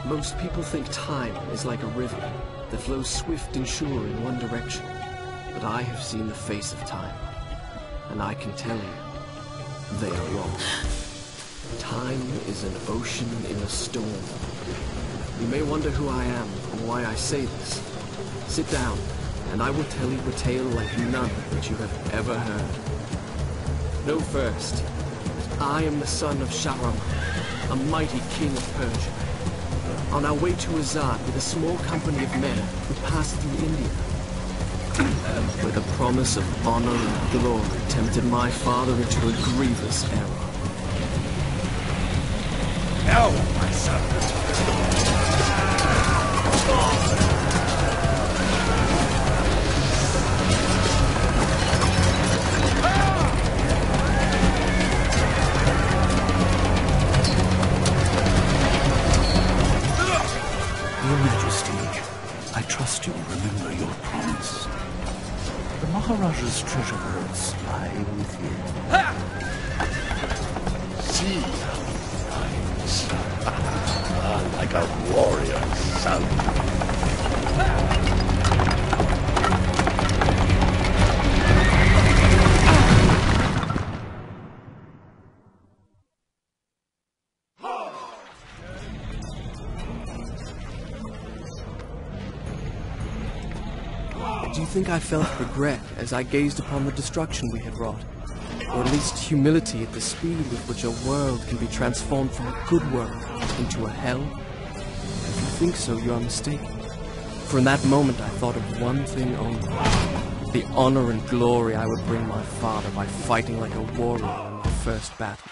Most people think time is like a river that flows swift and sure in one direction. But I have seen the face of time, and I can tell you, they are wrong. Time is an ocean in a storm. You may wonder who I am and why I say this. Sit down, and I will tell you a tale like none that you have ever heard. Know first, that I am the son of Shahram, a mighty king of Persia. On our way to Azad with a small company of men, we passed through India, where the promise of honor and glory tempted my father into a grievous error. Now, my son. Your Majesty, I trust you'll remember your promise. The Maharaja's treasure vaults lie within. See, like a warrior son. Do you think I felt regret as I gazed upon the destruction we had wrought? Or at least humility at the speed with which a world can be transformed from a good world into a hell? If you think so, you are mistaken. For in that moment I thought of one thing only. The honor and glory I would bring my father by fighting like a warrior in the first battle.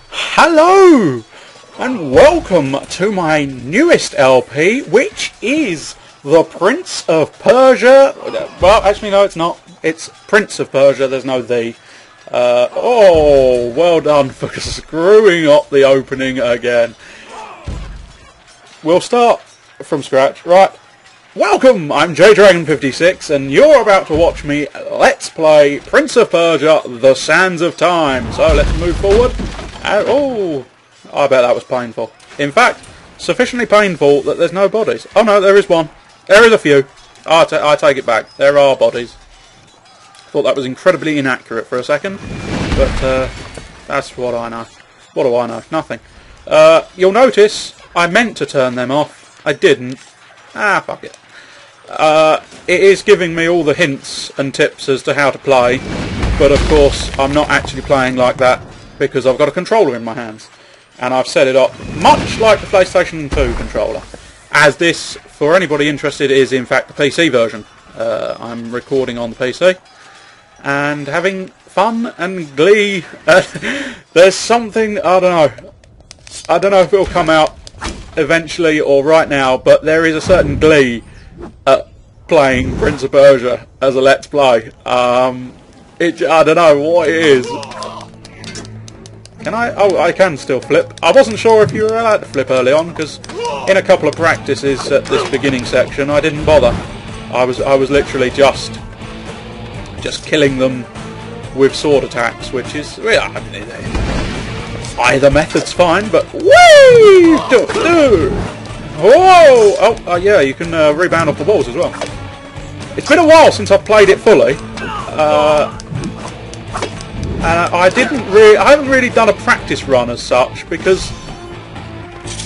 Hello! And welcome to my newest LP, which is The Prince of Persia. Well, actually no, it's not. It's Prince of Persia, there's no the. Oh, well done for screwing up the opening again. We'll start from scratch. Right. Welcome, I'm JDragon56, and you're about to watch me let's play Prince of Persia, The Sands of Time. So let's move forward. And, oh, I bet that was painful. In fact, sufficiently painful that there's no bodies. Oh no, there is one. There is a few. I take it back. There are bodies. Thought that was incredibly inaccurate for a second, but that's what I know. What do I know? Nothing. You'll notice I meant to turn them off. I didn't. Ah, fuck it. It is giving me all the hints and tips as to how to play, but of course I'm not actually playing like that because I've got a controller in my hands, and I've set it up much like the PlayStation 2 controller. As this, for anybody interested, is in fact the PC version. I'm recording on the PC and having fun and glee. There's something, I don't know if it'll come out eventually or right now, but there is a certain glee at playing Prince of Persia as a Let's Play. I don't know what it is. Can I? Oh, I can still flip. I wasn't sure if you were allowed to flip early on, because in a couple of practices at this beginning section I didn't bother. I was literally just killing them with sword attacks, which is, I mean, either method's fine, but whee! Whoa! Oh, yeah, you can rebound off the walls as well. It's been a while since I've played it fully. And I haven't really done a practice run as such, because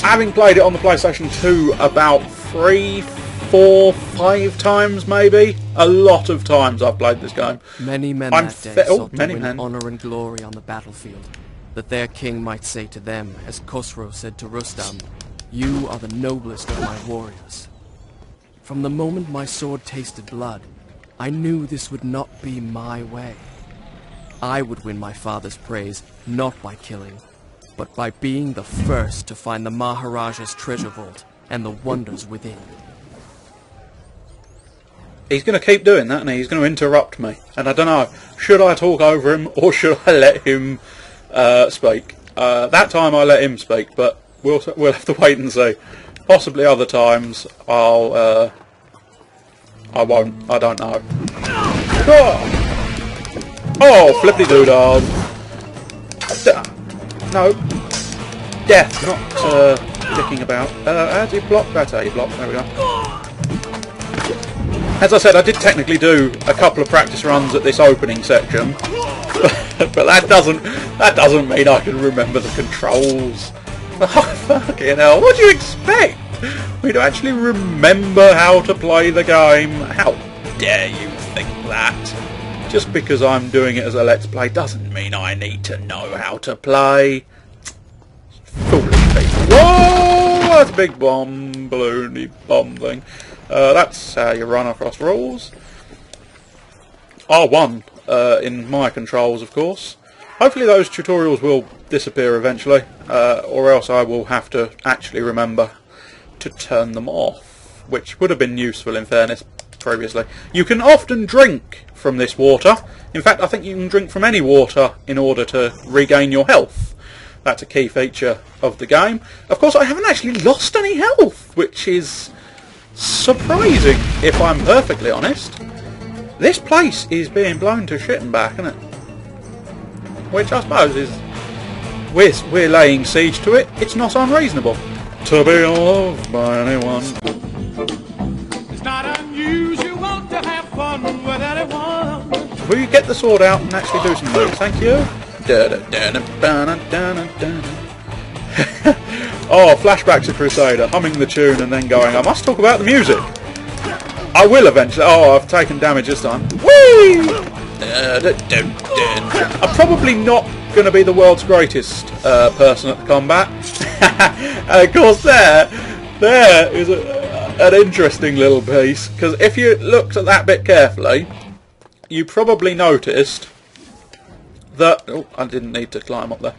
having played it on the PlayStation 2 about 3, 4, 5 times maybe, a lot of times I've played this game. Many men that day sought to win honor and glory on the battlefield, that their king might say to them, as Khosrow said to Rustam, "You are the noblest of my warriors." From the moment my sword tasted blood, I knew this would not be my way. I would win my father's praise, not by killing, but by being the first to find the Maharaja's treasure vault and the wonders within. He's going to keep doing that, and he's going to interrupt me. And I don't know, should I talk over him, or should I let him speak? That time I let him speak, but we'll have to wait and see. Possibly other times I won't. I don't know. Oh, flippity-doo-dah. No. Death, not dicking about. How do you block? That's how you block. There we go. As I said, I did technically do a couple of practice runs at this opening section, but that doesn't mean I can remember the controls. Oh, fucking hell! What do you expect? Me to actually remember how to play the game? How dare you think that? Just because I'm doing it as a Let's Play doesn't mean I need to know how to play. Foolish people. Whoa! That's a big bomb, balloony bomb thing. That's how you run across rules. R1 in my controls, of course. Hopefully those tutorials will disappear eventually, or else I will have to actually remember to turn them off, which would have been useful in fairness previously. You can often drink from this water. In fact, I think you can drink from any water in order to regain your health. That's a key feature of the game. Of course, I haven't actually lost any health, which is surprising, if I'm perfectly honest. This place is being blown to shit and back, isn't it? Which I suppose is... We're laying siege to it. It's not unreasonable to be loved by anyone. It's not unusual to have fun with anyone. Will you get the sword out and actually do some moves? Thank you. Oh, flashback to Crusader, humming the tune and then going, I must talk about the music. I will eventually. Oh, I've taken damage this time. Whee! I'm probably not going to be the world's greatest person at the combat. And of course there is an interesting little piece, because if you looked at that bit carefully, you probably noticed that... Oh, I didn't need to climb up there.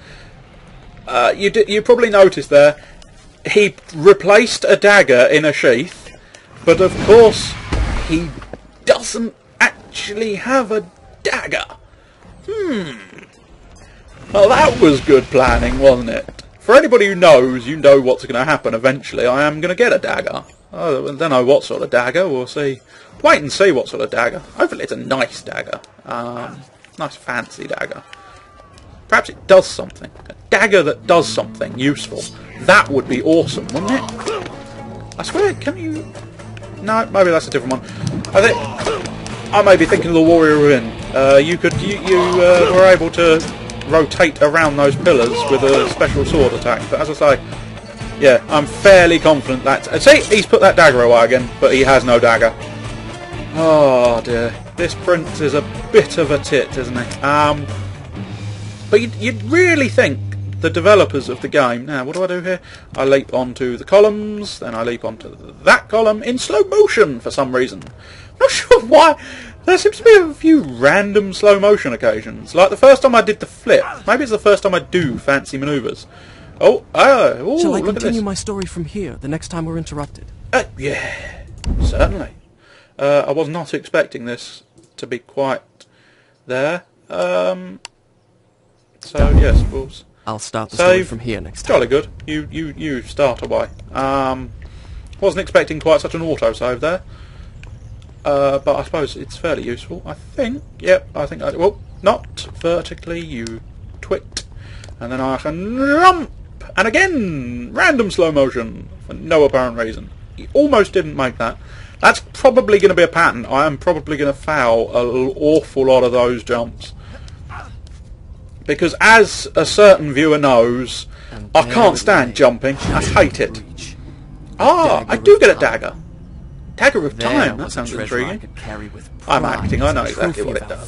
You probably noticed there, he replaced a dagger in a sheath, but of course he doesn't actually have a dagger. Well, that was good planning, wasn't it? For anybody who knows, you know what's going to happen eventually. I am going to get a dagger. I don't know what sort of dagger, we'll see. Wait and see what sort of dagger. Hopefully it's a nice dagger. Nice fancy dagger. Perhaps it does something. A dagger that does something useful. That would be awesome, wouldn't it? I swear, can you... No, maybe that's a different one. I think I may be thinking of the Warrior Within. You were able to rotate around those pillars with a special sword attack. But as I say, yeah, I'm fairly confident that... See, he's put that dagger away again, but he has no dagger. Oh dear, this prince is a bit of a tit, isn't he? But you'd really think the developers of the game... Now, what do I do here? I leap onto the columns, then I leap onto that column in slow motion for some reason. Not sure why. There seems to be a few random slow motion occasions. Like the first time I did the flip. Maybe it's the first time I do fancy manoeuvres. Oh, Shall I look at continue this. my story from here, the next time we're interrupted? Yeah, certainly. I was not expecting this to be quite there. So yes, we'll I'll start the story save. from here next time. Jolly good. You start away. Wasn't expecting quite such an autosave there. But I suppose it's fairly useful. I think. Yep. I think. Well, not vertically. You twit, and then I can jump. And again, random slow motion for no apparent reason. He almost didn't make that. That's probably going to be a pattern. I am probably going to foul an awful lot of those jumps. Because as a certain viewer knows, I can't stand jumping. I hate it. Ah, I do get a dagger. Dagger of Time. That sounds intriguing. I'm acting. I know exactly what it does.